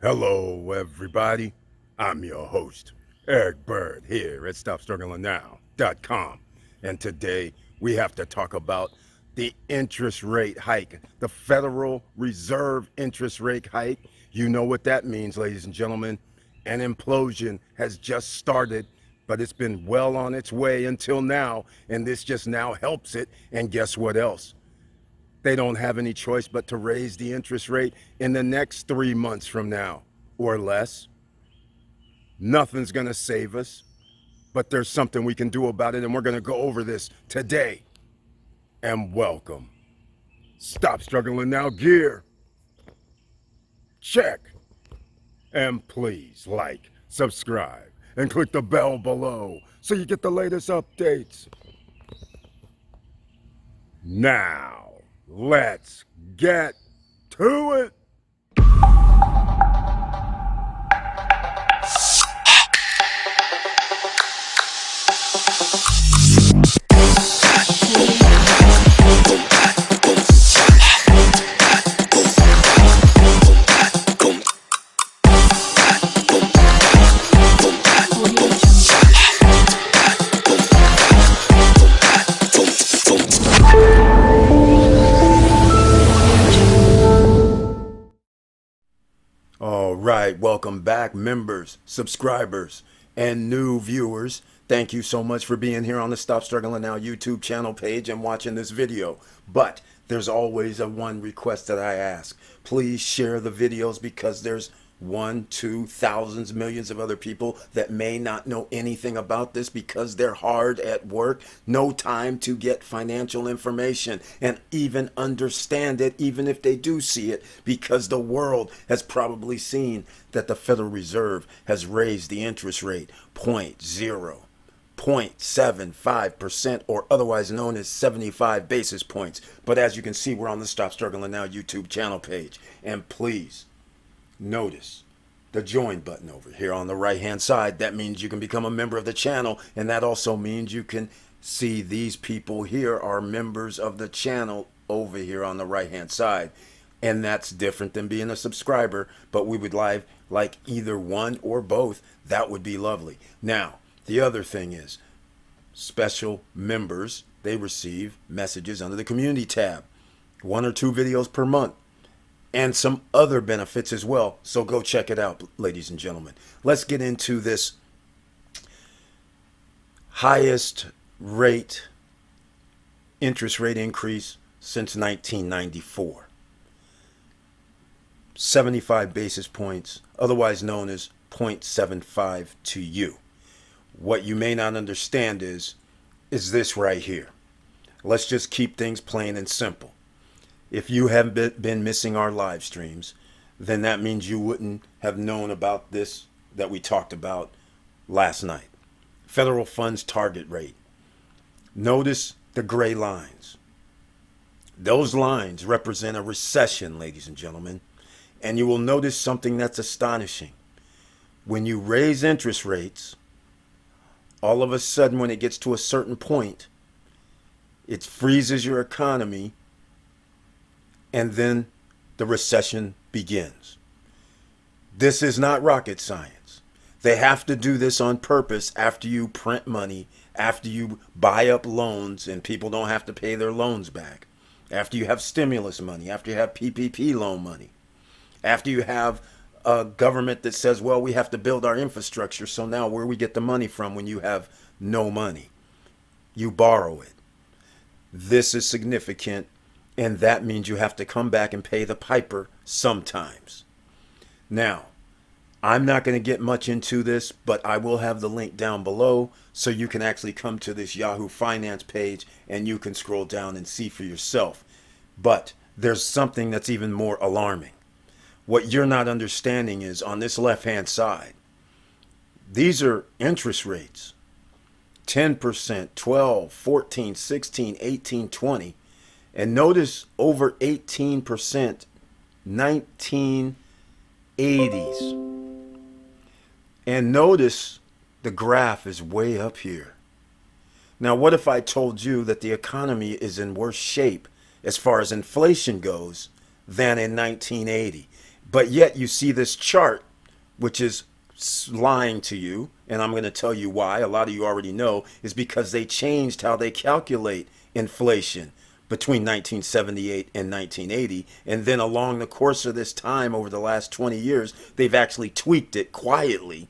Hello, everybody. I'm your host, Eric Bird, here at StopStrugglingNow.com. And today we have to talk about the interest rate hike, the Federal Reserve interest rate hike. You know what that means, ladies and gentlemen. An implosion has just started, but it's been well on its way until now, and this just now helps it. And guess what else? They don't have any choice but to raise the interest rate in the next 3 months from now or less. Nothing's going to save us, but there's something we can do about it, and we're going to go over this today. And welcome. Stop struggling now, gear. Check. And please like, subscribe, and click the bell below so you get the latest updates. Now, let's get to it. All right, welcome back, members, subscribers, and new viewers. Thank you so much for being here on the Stop Struggling Now YouTube channel page and watching this video. But there's always a one request that I ask. Please share the videos because there's one, two, thousands, millions of other people that may not know anything about this because they're hard at work, no time to get financial information and even understand it, even if they do see it, because the world has probably seen that the Federal Reserve has raised the interest rate 0.75%, or otherwise known as 75 basis points. But as you can see, we're on the Stop Struggling Now YouTube channel page. And please, notice the join button over here on the right hand side. That means you can become a member of the channel, and that also means you can see these people here are members of the channel over here on the right hand side. And that's different than being a subscriber, but we would like either one or both. That would be lovely. Now, the other thing is special members, they receive messages under the community tab, 1 or 2 videos per month, and some other benefits as well. So go check it out, ladies and gentlemen. Let's get into this highest interest rate increase since 1994. 75 basis points, otherwise known as 0.75 to you. What you may not understand is this right here. Let's just keep things plain and simple. If you haven't been missing our live streams, then that means you wouldn't have known about this that we talked about last night. Federal funds target rate. Notice the gray lines. Those lines represent a recession, ladies and gentlemen. And you will notice something that's astonishing. When you raise interest rates, all of a sudden when it gets to a certain point, it freezes your economy, and then the recession begins. This is not rocket science. They have to do this on purpose after you print money, after you buy up loans and people don't have to pay their loans back, after you have stimulus money, after you have PPP loan money, after you have a government that says, well, we have to build our infrastructure, so now where we get the money from when you have no money? You borrow it. This is significant. And that means you have to come back and pay the piper sometimes. Now, I'm not going to get much into this, but I will have the link down below so you can actually come to this Yahoo Finance page and you can scroll down and see for yourself. But there's something that's even more alarming. What you're not understanding is on this left-hand side, these are interest rates. 10%, 12, 14, 16, 18, 20. And notice over 18%, 1980s. And notice the graph is way up here. Now, what if I told you that the economy is in worse shape as far as inflation goes than in 1980? But yet you see this chart, which is lying to you, and I'm going to tell you why. A lot of you already know, is because they changed how they calculate inflation between 1978 and 1980. And then along the course of this time, over the last 20 years, they've actually tweaked it quietly.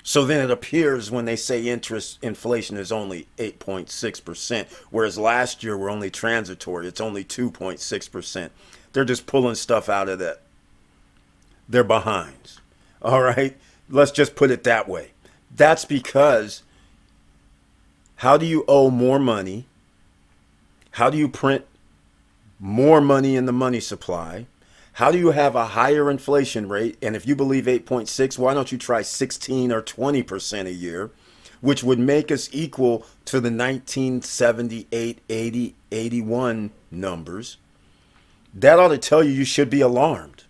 So then it appears when they say interest inflation is only 8.6%, whereas last year we're only transitory. It's only 2.6%. They're just pulling stuff out of their behinds. All right? Let's just put it that way. That's because how do you owe more money? How do you print more money in the money supply? How do you have a higher inflation rate? And if you believe 8.6, why don't you try 16 or 20% a year, which would make us equal to the 1978, 80, 81 numbers? That ought to tell you should be alarmed,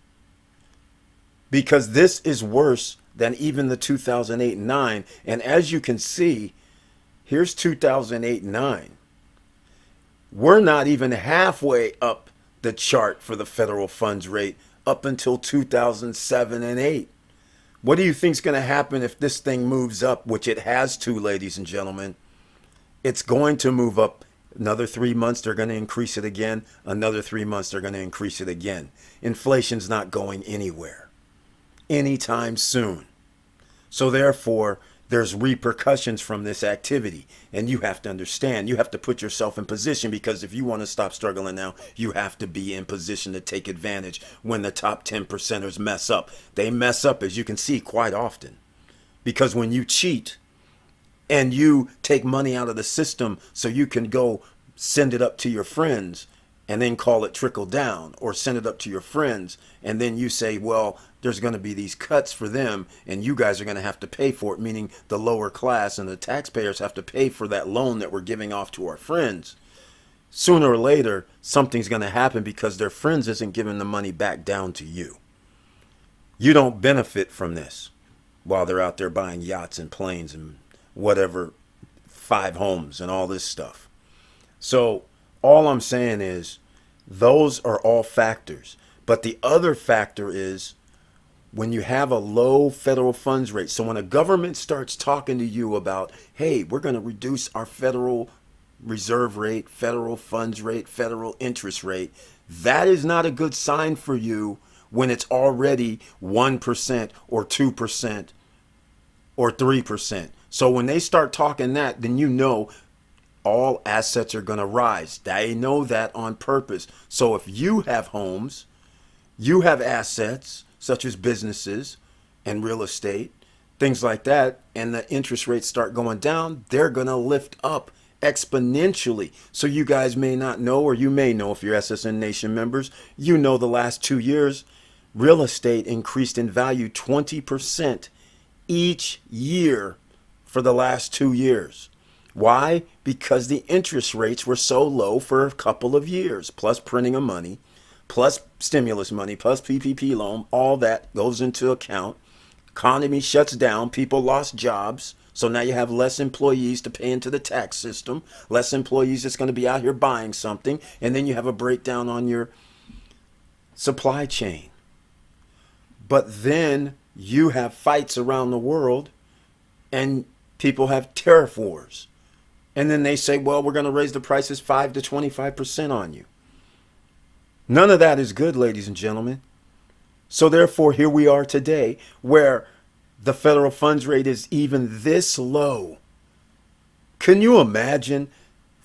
because this is worse than even the 2008 and 9. And as you can see, here's 2008 and 9. We're not even halfway up the chart for the federal funds rate up until 2007 and 8. What do you think is going to happen if this thing moves up, which it has to, ladies and gentlemen? It's going to move up. Another 3 months, they're going to increase it again. Another 3 months, they're going to increase it again. Inflation's not going anywhere anytime soon. So therefore, there's repercussions from this activity. And you have to understand, you have to put yourself in position, because if you want to stop struggling now, you have to be in position to take advantage when the top 10 percenters mess up. They mess up, as you can see, quite often. Because when you cheat and you take money out of the system so you can go send it up to your friends and then call it trickle down, or send it up to your friends and then you say, well, there's going to be these cuts for them and you guys are going to have to pay for it, meaning the lower class and the taxpayers have to pay for that loan that we're giving off to our friends. Sooner or later, something's going to happen, because their friends isn't giving the money back down to you. You don't benefit from this while they're out there buying yachts and planes and whatever, 5 homes and all this stuff. So all I'm saying is those are all factors. But the other factor is when you have a low federal funds rate. So when a government starts talking to you about, hey, we're going to reduce our federal reserve rate, federal funds rate, federal interest rate, that is not a good sign for you when it's already 1% or 2% or 3%. So when they start talking that, then you know all assets are going to rise. They know that on purpose. So if you have homes, you have assets such as businesses and real estate, things like that, and the interest rates start going down, they're going to lift up exponentially. So you guys may not know, or you may know if you're SSN Nation members, you know the last 2 years, real estate increased in value 20% each year for the last 2 years. Why? Because the interest rates were so low for a couple of years, plus printing of money, plus stimulus money, plus PPP loan, all that goes into account. Economy shuts down, people lost jobs, so now you have less employees to pay into the tax system, less employees that's going to be out here buying something, and then you have a breakdown on your supply chain. But then you have fights around the world, and people have tariff wars. And then they say, well, we're going to raise the prices 5 to 25% on you. None of that is good, ladies and gentlemen. So therefore, here we are today, where the federal funds rate is even this low. Can you imagine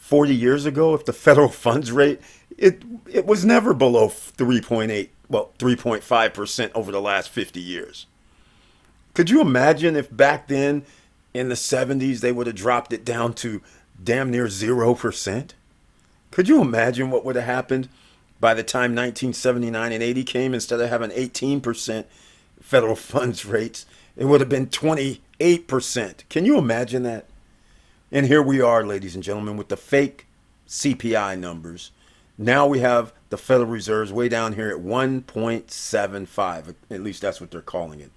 40 years ago if the federal funds rate, it was never below 3.5% over the last 50 years. Could you imagine if back then in the 70s they would have dropped it down to damn near 0%? Could you imagine what would have happened by the time 1979 and 80 came? Instead of having 18% federal funds rates, it would have been 28%. Can you imagine that? And here we are, ladies and gentlemen, with the fake CPI numbers. Now we have the Federal Reserve's way down here at 1.75. At least that's what they're calling it.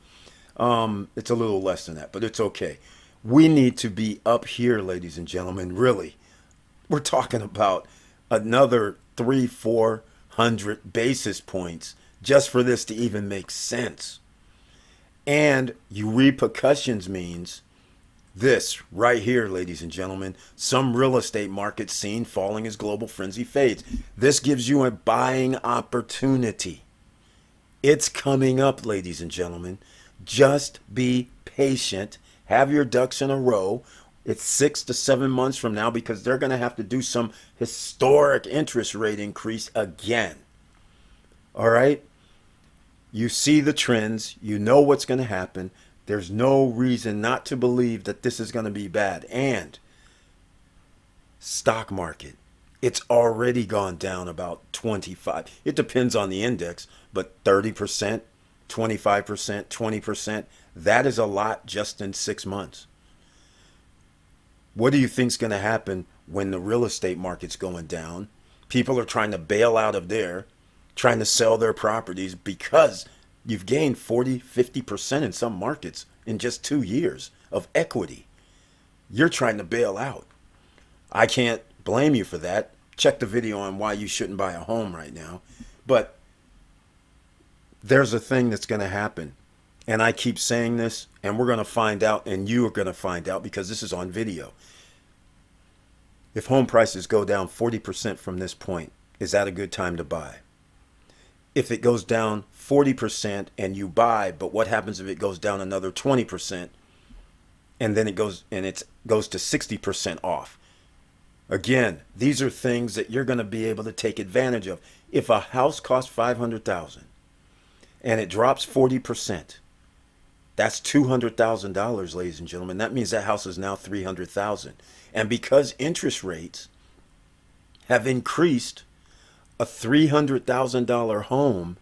It's a little less than that, but it's okay. We need to be up here, ladies and gentlemen, really. We're talking about another 300-400 basis points just for this to even make sense. And you repercussions means this right here, ladies and gentlemen. Some real estate market seen falling as global frenzy fades. This gives you a buying opportunity. It's coming up, ladies and gentlemen. Just be patient. Have your ducks in a row. It's 6 to 7 months from now because they're going to have to do some historic interest rate increase again. All right? You see the trends. You know what's going to happen. There's no reason not to believe that this is going to be bad. And stock market, it's already gone down about 25. It depends on the index, but 30%, 25%, 20%, that is a lot just in 6 months. What do you think's going to happen when the real estate market's going down? People are trying to bail out of there, trying to sell their properties because you've gained 40, 50% in some markets in just 2 years of equity. You're trying to bail out. I can't blame you for that. Check the video on why you shouldn't buy a home right now. But there's a thing that's going to happen. And I keep saying this, and we're going to find out, and you are going to find out because this is on video. If home prices go down 40% from this point, is that a good time to buy? If it goes down 40% and you buy, but what happens if it goes down another 20% and then it goes to 60% off? Again, these are things that you're going to be able to take advantage of. If a house costs $500,000 and it drops 40%, that's $200,000, ladies and gentlemen. That means that house is now $300,000. And because interest rates have increased, a $300,000 home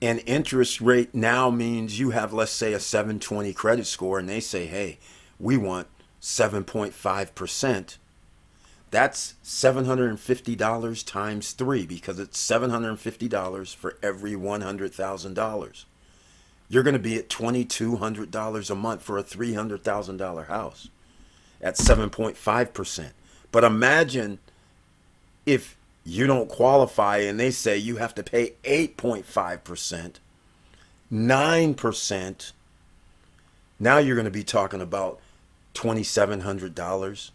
and interest rate now means you have, let's say, a 720 credit score, and they say, hey, we want 7.5%. That's $750 times 3 because it's $750 for every $100,000. You're going to be at $2,200 a month for a $300,000 house at 7.5%. But imagine if you don't qualify and they say you have to pay 8.5%, 9%. Now you're going to be talking about $2,700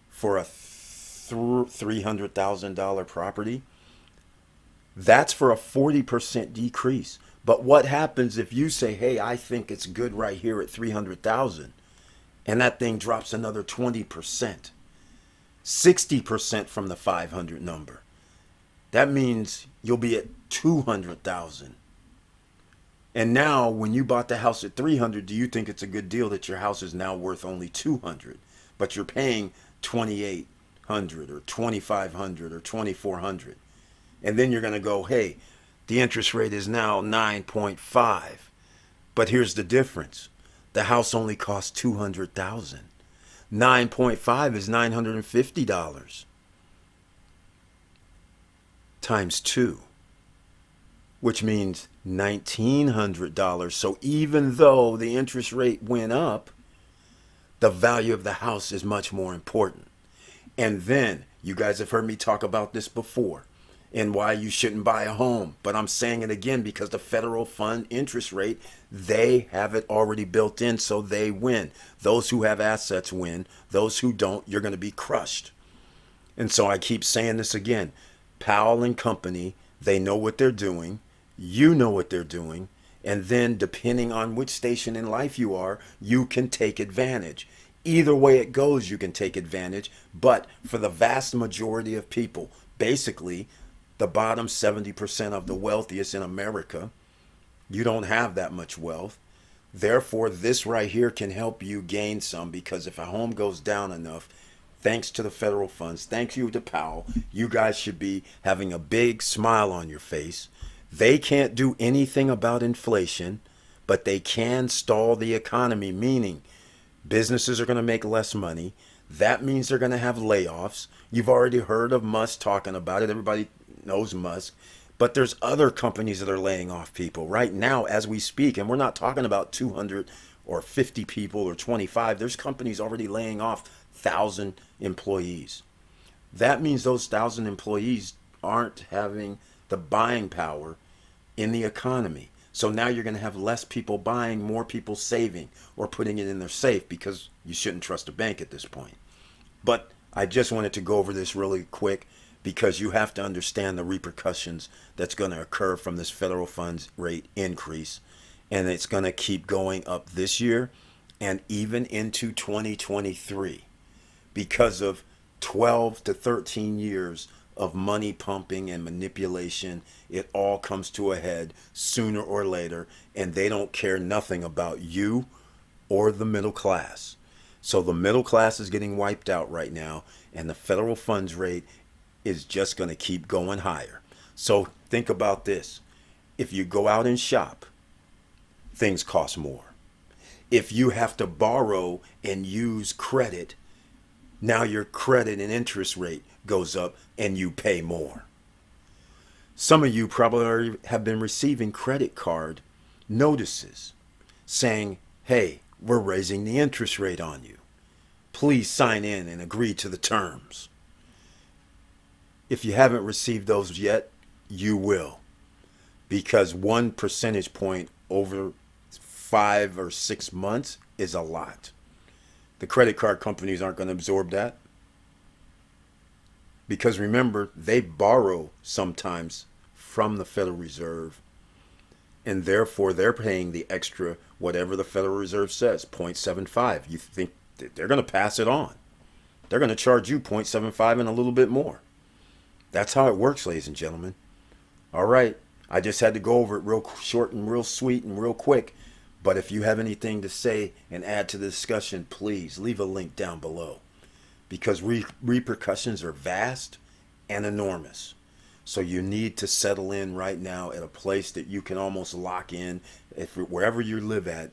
for a $300,000 property. That's for a 40% decrease. But what happens if you say, hey, I think it's good right here at 300,000 and that thing drops another 20%, 60% from the 500 number? That means you'll be at 200,000. And now when you bought the house at 300, do you think it's a good deal that your house is now worth only 200, but you're paying 2,800 or 2,500 or 2,400? And then you're going to go, hey, the interest rate is now 9.5. But here's the difference. The house only costs 200,000. 9.5 is $950 times 2, which means $1,900. So even though the interest rate went up, the value of the house is much more important. And then you guys have heard me talk about this before and why you shouldn't buy a home. But I'm saying it again because the federal fund interest rate, they have it already built in, so they win. Those who have assets win. Those who don't, you're going to be crushed. And so I keep saying this again. Powell and company, they know what they're doing. You know what they're doing. And then depending on which station in life you are, you can take advantage. Either way it goes, you can take advantage. But for the vast majority of people, basically the bottom 70% of the wealthiest in America, you don't have that much wealth. Therefore, this right here can help you gain some, because if a home goes down enough, thanks to the federal funds, thank you to Powell, you guys should be having a big smile on your face. They can't do anything about inflation, but they can stall the economy, meaning businesses are going to make less money. That means they're going to have layoffs. You've already heard of Musk talking about it. Everybody knows Musk. But there's other companies that are laying off people right now as we speak. And we're not talking about 200 or 50 people or 25. There's companies already laying off 1,000 employees. That means those 1,000 employees aren't having the buying power in the economy. So now you're going to have less people buying, more people saving or putting it in their safe, because you shouldn't trust a bank at this point. But I just wanted to go over this really quick, because you have to understand the repercussions that's going to occur from this federal funds rate increase. And it's going to keep going up this year and even into 2023, because of 12 to 13 years of money pumping and manipulation. It all comes to a head sooner or later, and they don't care nothing about you or the middle class. So the middle class is getting wiped out right now, and the federal funds rate is just going to keep going higher. So think about this. If you go out and shop, things cost more. If you have to borrow and use credit, now your credit and interest rate goes up and you pay more. Some of you probably already have been receiving credit card notices saying, hey, we're raising the interest rate on you. Please sign in and agree to the terms. If you haven't received those yet, you will, because 1 percentage point over 5 or 6 months is a lot. The credit card companies aren't going to absorb that, because remember, they borrow sometimes from the Federal Reserve, and therefore they're paying the extra, whatever the Federal Reserve says, 0.75. You think they're going to pass it on. They're going to charge you 0.75 and a little bit more. That's how it works, ladies and gentlemen. All right, I just had to go over it real short and real sweet and real quick. But if you have anything to say and add to the discussion, please leave a link down below, because repercussions are vast and enormous. So you need to settle in right now at a place that you can almost lock in. Wherever you live at,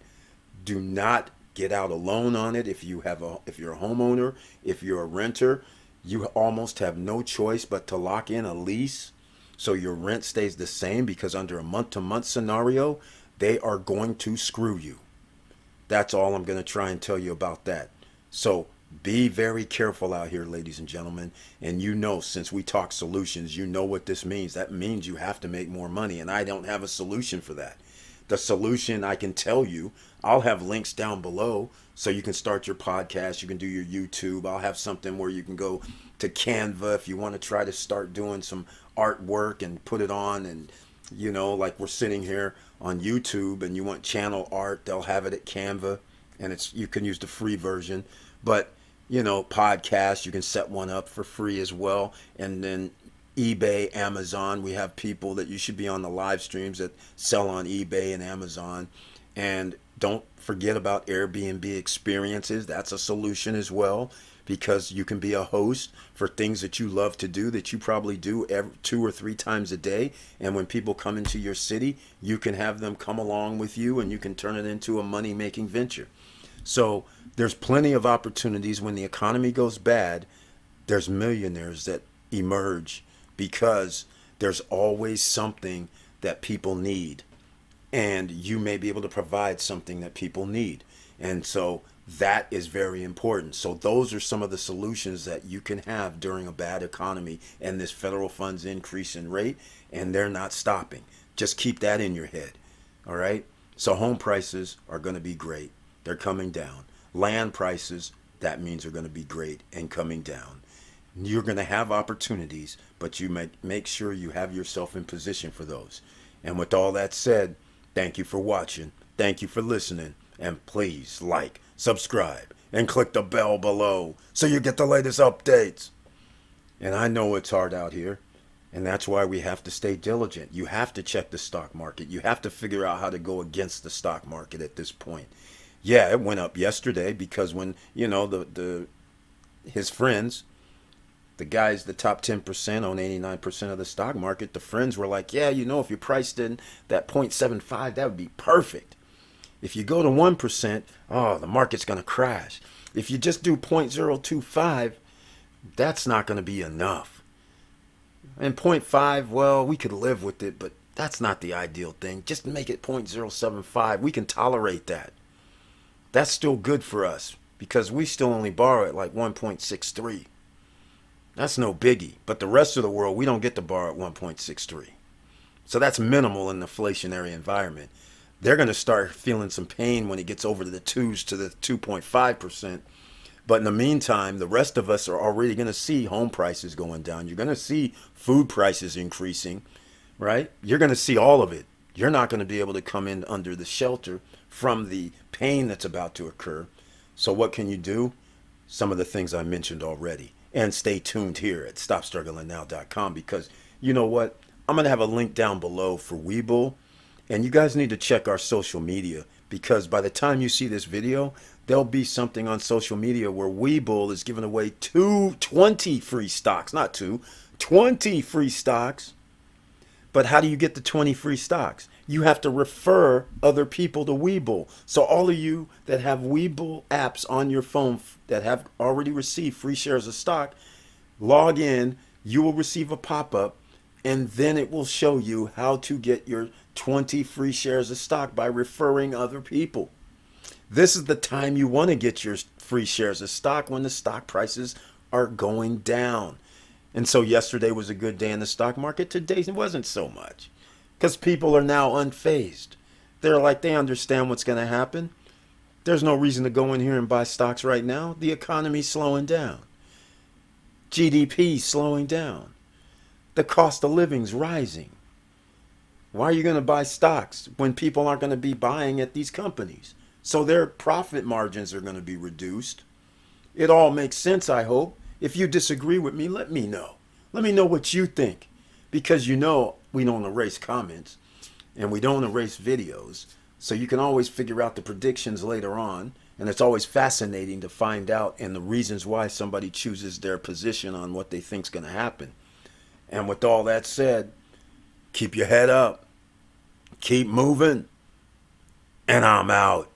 do not get out alone on it. If you're a homeowner, if you're a renter, you almost have no choice but to lock in a lease so your rent stays the same, because under a month-to-month scenario, they are going to screw you. That's all I'm going to try and tell you about that. So be very careful out here, ladies and gentlemen. And since we talk solutions, you know what this means. That means you have to make more money, and I don't have a solution for that. The solution, I can tell you, I'll have links down below so you can start your podcast, you can do your YouTube. I'll have something where you can go to Canva if you want to try to start doing some artwork and put it on. And like we're sitting here on YouTube and you want channel art, they'll have it at Canva, and you can use the free version. But podcasts, you can set one up for free as well. And then eBay, Amazon, we have people that you should be on the live streams that sell on eBay and Amazon. And don't forget about Airbnb experiences. That's a solution as well, because you can be a host for things that you love to do, that you probably do 2 or 3 times a day. And when people come into your city, you can have them come along with you, and you can turn it into a money-making venture. So there's plenty of opportunities. When the economy goes bad, there's millionaires that emerge, because there's always something that people need, and you may be able to provide something that people need. And so that is very important. So those are some of the solutions that you can have during a bad economy and this federal funds increase in rate, and they're not stopping. Just keep that in your head. All right. So home prices are going to be great. They're coming down. Land prices, that means, are going to be great and coming down. You're going to have opportunities, but you make sure you have yourself in position for those. And with all that said, thank you for watching. Thank you for listening. And please like, subscribe, and click the bell below so you get the latest updates. And I know it's hard out here, and that's why we have to stay diligent. You have to check the stock market. You have to figure out how to go against the stock market at this point. Yeah, it went up yesterday because when, his friends, the guys, the top 10% own 89% of the stock market, the friends were like, yeah, if you priced in that 0.75, that would be perfect. If you go to 1%, the market's going to crash. If you just do 0.025, that's not going to be enough. And 0.5, well, we could live with it, but that's not the ideal thing. Just make it 0.075. We can tolerate that. That's still good for us because we still only borrow at like 1.63. That's no biggie. But the rest of the world, we don't get to borrow at 1.63. So that's minimal in the inflationary environment. They're going to start feeling some pain when it gets over to the twos to the 2.5%. But in the meantime, the rest of us are already going to see home prices going down. You're going to see food prices increasing, right? You're going to see all of it. You're not going to be able to come in under the shelter from the pain that's about to occur. So what can you do? Some of the things I mentioned already. And stay tuned here at StopStrugglingNow.com, because you know what? I'm going to have a link down below for Webull. And you guys need to check our social media, because by the time you see this video, there'll be something on social media where Webull is giving away 20 free stocks. Not 20 free stocks. But how do you get the 20 free stocks? You have to refer other people to Webull. So all of you that have Webull apps on your phone that have already received free shares of stock, log in, you will receive a pop-up, and then it will show you how to get your 20 free shares of stock by referring other people. This is the time you want to get your free shares of stock, when the stock prices are going down. And so yesterday was a good day in the stock market. Today it wasn't so much, because people are now unfazed. They're like, they understand what's going to happen. There's no reason to go in here and buy stocks right now. The economy's slowing down. GDP slowing down. The cost of living's rising. Why are you going to buy stocks when people aren't going to be buying at these companies? So their profit margins are going to be reduced. It all makes sense, I hope. If you disagree with me, let me know. Let me know what you think. Because you know we don't erase comments and we don't erase videos. So you can always figure out the predictions later on. And it's always fascinating to find out and the reasons why somebody chooses their position on what they think's going to happen. And with all that said, keep your head up. Keep moving. And I'm out.